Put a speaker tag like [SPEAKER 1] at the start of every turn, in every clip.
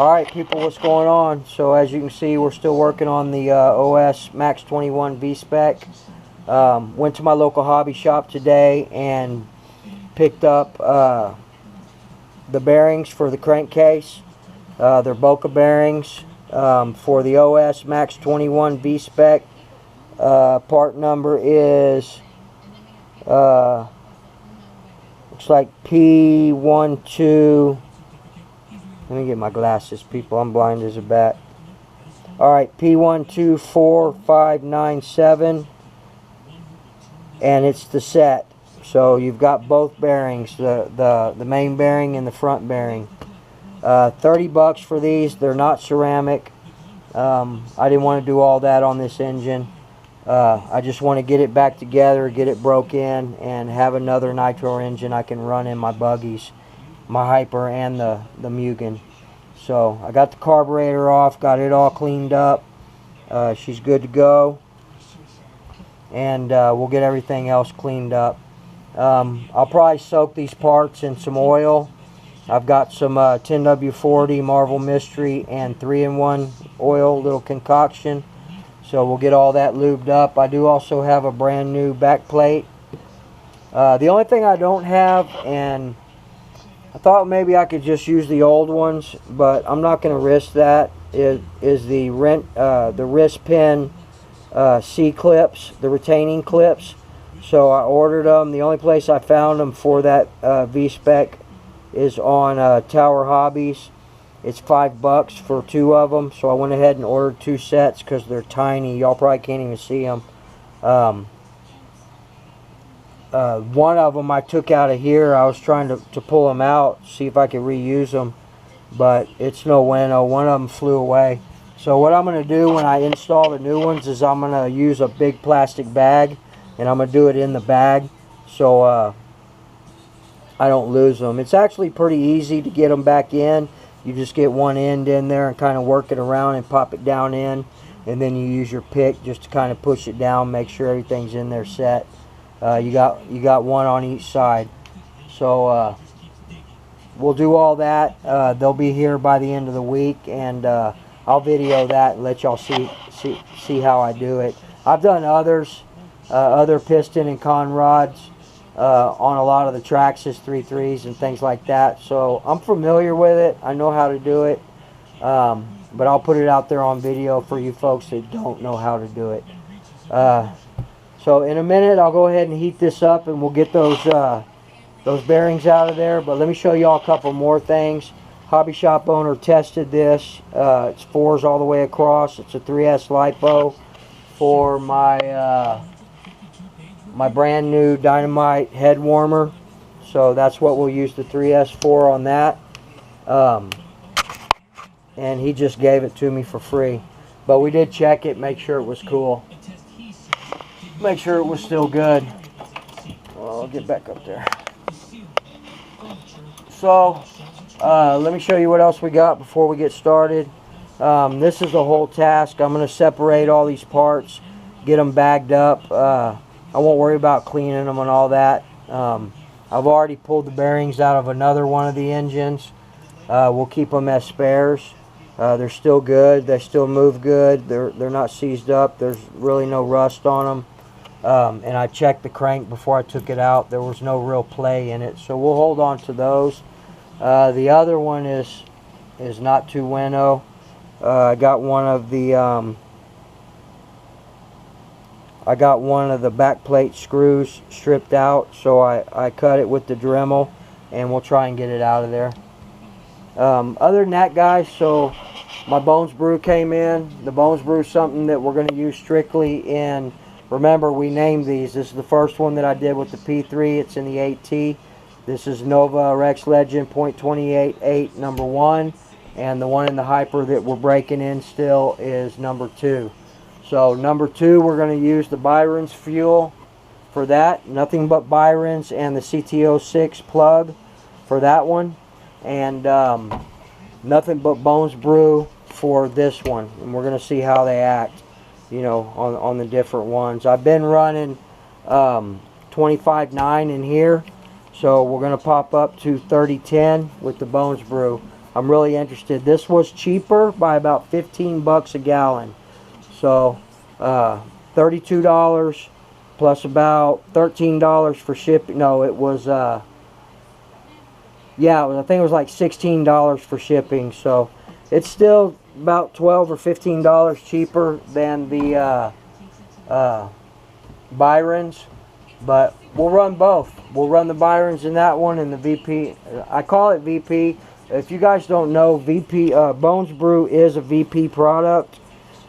[SPEAKER 1] Alright people, what's going on? So as you can see, we're still working on the OS Max 21 V-Spec. Went to my local hobby shop today and picked up the bearings for the crankcase. They're Boca bearings for the OS Max 21 V-Spec. Part number is looks like P12. Let me get my glasses, people. I'm blind as a bat. Alright, P124597. And it's the set. So you've got both bearings, the main bearing and the front bearing. 30 bucks for these. They're not ceramic. I didn't want to do all that on this engine. I just want to get it back together, get it broke in, and have another nitro engine I can run in my buggies, my Hyper and the Mugen. So I got the carburetor off, got it all cleaned up. She's good to go, and we'll get everything else cleaned up. I'll probably soak these parts in some oil. I've got some 10W40 Marvel Mystery and 3-in-1 oil, little concoction. So we'll get all that lubed up. I do also have a brand new back plate. The only thing I don't have, and I thought maybe I could just use the old ones, but I'm not going to risk that, is the wrist pin C-clips, the retaining clips. So I ordered them. The only place I found them for that V-Spec is on Tower Hobbies. It's $5 for 2 of them. So I went ahead and ordered 2 sets because they're tiny. Y'all probably can't even see them. One of them I took out of here. I was trying to pull them out, see if I could reuse them, but it's no bueno. One of them flew away. So what I'm going to do when I install the new ones is I'm going to use a big plastic bag, and I'm going to do it in the bag so I don't lose them. It's actually pretty easy to get them back in. You just get one end in there and kind of work it around and pop it down in, and then you use your pick just to kind of push it down, make sure everything's in there set. You got one on each side. So we'll do all that. They'll be here by the end of the week, and I'll video that and let y'all see how I do it. I've done others, other piston and con rods on a lot of the Traxxas 3.3s and things like that. So I'm familiar with it. I know how to do it. But I'll put it out there on video for you folks that don't know how to do it. So in a minute, I'll go ahead and heat this up, and we'll get those bearings out of there. But let me show y'all a couple more things. Hobby shop owner tested this. It's 4s all the way across. It's a 3S lipo for my my brand new Dynamite head warmer. So that's what we'll use the 3S for on that. And he just gave it to me for free. But we did check it, make sure it was cool. Make sure it was still good. Well, I'll get back up there. So, let me show you what else we got before we get started. This is the whole task. I'm going to separate all these parts, get them bagged up. I won't worry about cleaning them and all that. I've already pulled the bearings out of another one of the engines. We'll keep them as spares. They're still good. They still move good. They're not seized up. There's really no rust on them. And I checked the crank before I took it out. There was no real play in it, so we'll hold on to those. The other one is not too bueno. I got one of the back plate screws stripped out, so I cut it with the Dremel, and we'll try and get it out of there. Other than that, guys, so my Bones Brew came in. The Bones Brew is something that we're going to use strictly in. Remember, we named these. This is the first one that I did with the P3. It's in the 8T. This is Nova Rex Legend .288 number 1. And the one in the Hyper that we're breaking in still is number 2. So number 2, we're going to use the Byron's fuel for that. Nothing but Byron's, and the CT06 plug for that one. And nothing but Bones Brew for this one. And we're going to see how they act, you know, on the different ones. I've been running 25.9 in here, so we're going to pop up to 30.10 with the Bones Brew. I'm really interested. This was cheaper by about 15 bucks a gallon. So $32 plus about $13 for shipping. No, it was yeah, I think it was like $16 for shipping. So it's still about $12 or $15 cheaper than the Byron's, but we'll run both. We'll run the Byron's in that one and the VP. I call it VP. If you guys don't know, VP Bones Brew is a VP product.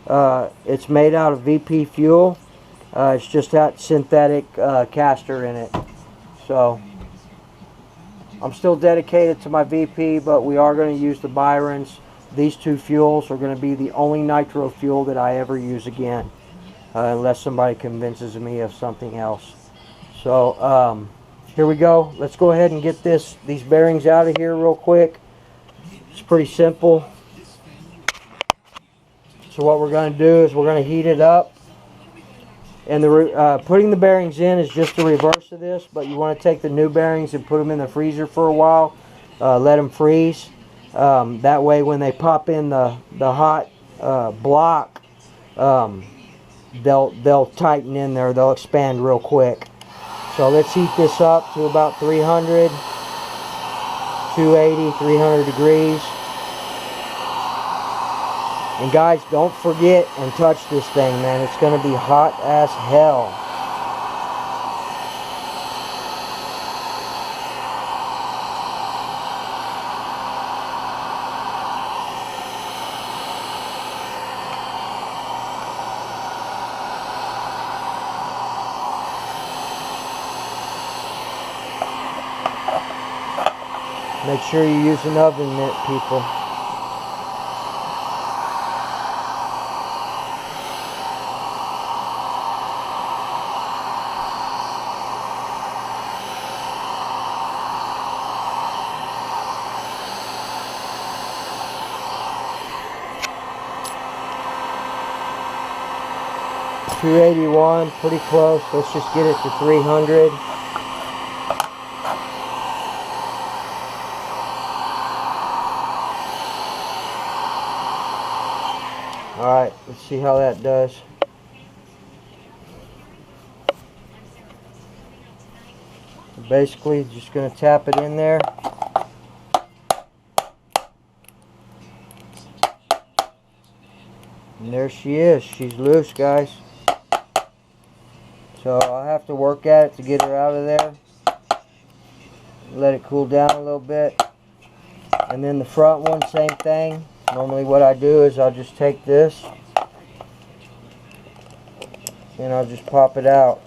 [SPEAKER 1] It's made out of VP fuel. It's just that synthetic castor in it. So I'm still dedicated to my VP, but we are going to use the Byron's. These two fuels are going to be the only nitro fuel that I ever use again, unless somebody convinces me of something else. So here we go. Let's go ahead and get these bearings out of here real quick. It's pretty simple. So what we're going to do is we're going to heat it up. And putting the bearings in is just the reverse of this, but you want to take the new bearings and put them in the freezer for a while. Let them freeze. That way when they pop in the hot block, they'll tighten in there. They'll expand real quick. So let's heat this up to about 300, 280, 300 degrees. And guys, don't forget and touch this thing, man. It's going to be hot as hell. Make sure you use an oven mitt, people. .281, pretty close. Let's just get it to 300. Alright, let's see how that does. So basically, just going to tap it in there. And there she is. She's loose, guys. So I'll have to work at it to get her out of there. Let it cool down a little bit. And then the front one, same thing. Normally what I do is I'll just take this and I'll just pop it out.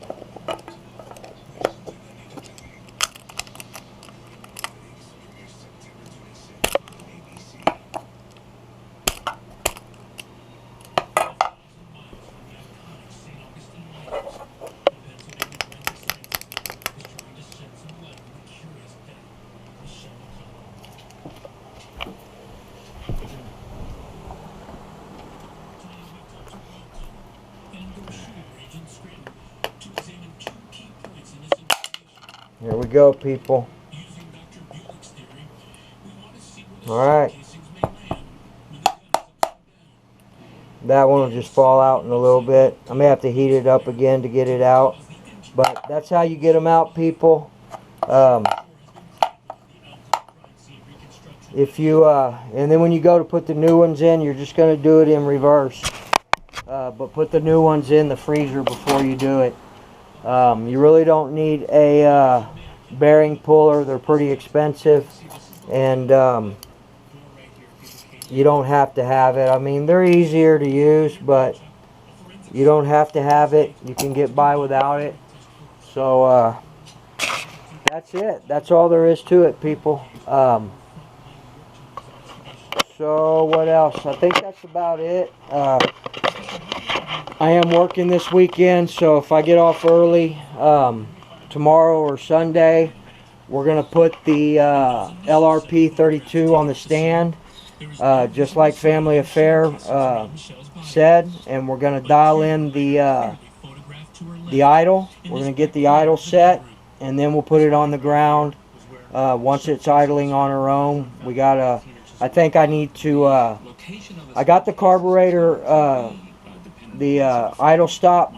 [SPEAKER 1] Here we go, people. Alright. That one will just fall out in a little bit. I may have to heat it up again to get it out. But that's how you get them out, people. If you and then when you go to put the new ones in, you're just going to do it in reverse. But put the new ones in the freezer before you do it. You really don't need a bearing puller. They're pretty expensive, and you don't have to have it. I mean, they're easier to use, but you don't have to have it. You can get by without it. So that's it. That's all there is to it, people. So what else? I think that's about it. I am working this weekend, so if I get off early tomorrow or Sunday, we're going to put the LRP 32 on the stand, just like Family Affair said, and we're going to dial in the idle. We're going to get the idle set, and then we'll put it on the ground once it's idling on her own. I I think I need to, I got the carburetor, the idle stop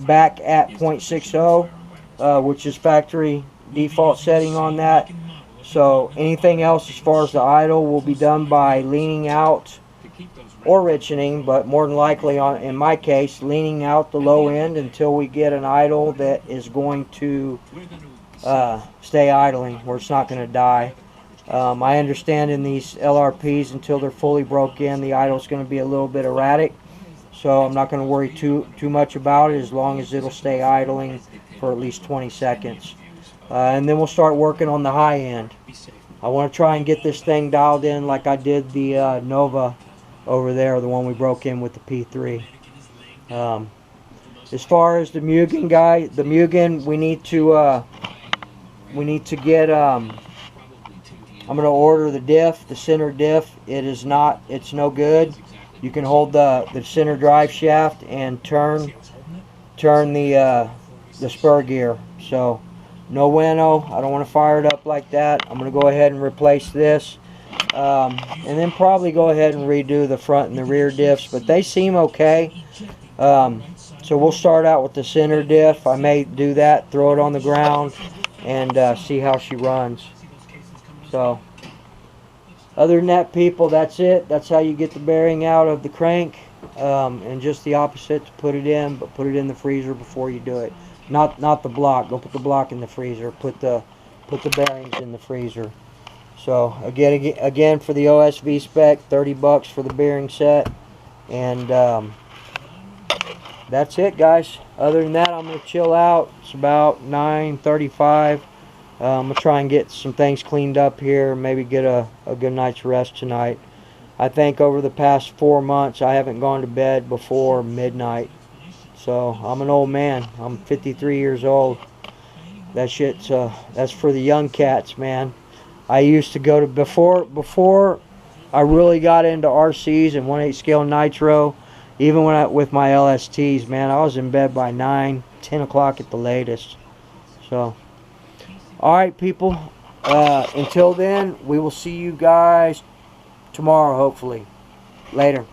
[SPEAKER 1] back at 0.60, which is factory default setting on that. So anything else as far as the idle will be done by leaning out or richening, but more than likely, in my case, leaning out the low end until we get an idle that is going to stay idling, where it's not going to die. I understand in these LRPs, until they're fully broke in, the idle is going to be a little bit erratic. So I'm not going to worry too much about it, as long as it'll stay idling for at least 20 seconds. And then we'll start working on the high end. I want to try and get this thing dialed in like I did the Nova over there, the one we broke in with the P3. As far as the Mugen guy, the Mugen, we need to get, I'm going to order the diff, the center diff. It's no good. You can hold the center drive shaft and turn the spur gear. So no bueno, I don't want to fire it up like that. I'm going to go ahead and replace this, and then probably go ahead and redo the front and the rear diffs, but they seem okay. So we'll start out with the center diff. I may do that, throw it on the ground, and see how she runs. So other than that, people, that's it. That's how you get the bearing out of the crank, and just the opposite to put it in, but put it in the freezer before you do it. Not the block. Don't put the block in the freezer. Put the bearings in the freezer. So again for the OSV spec, 30 bucks for the bearing set, and that's it, guys. Other than that, I'm gonna chill out. It's about 9:35. I'm gonna try and get some things cleaned up here. Maybe get a good night's rest tonight. I think over the past 4 months, I haven't gone to bed before midnight. So I'm an old man. I'm 53 years old. That shit's that's for the young cats, man. I used to go to before I really got into RCs and 1/8 scale nitro. Even with my LSTs, man, I was in bed by 9, 10 o'clock at the latest. So, all right, people. Until then, we will see you guys tomorrow, hopefully. Later.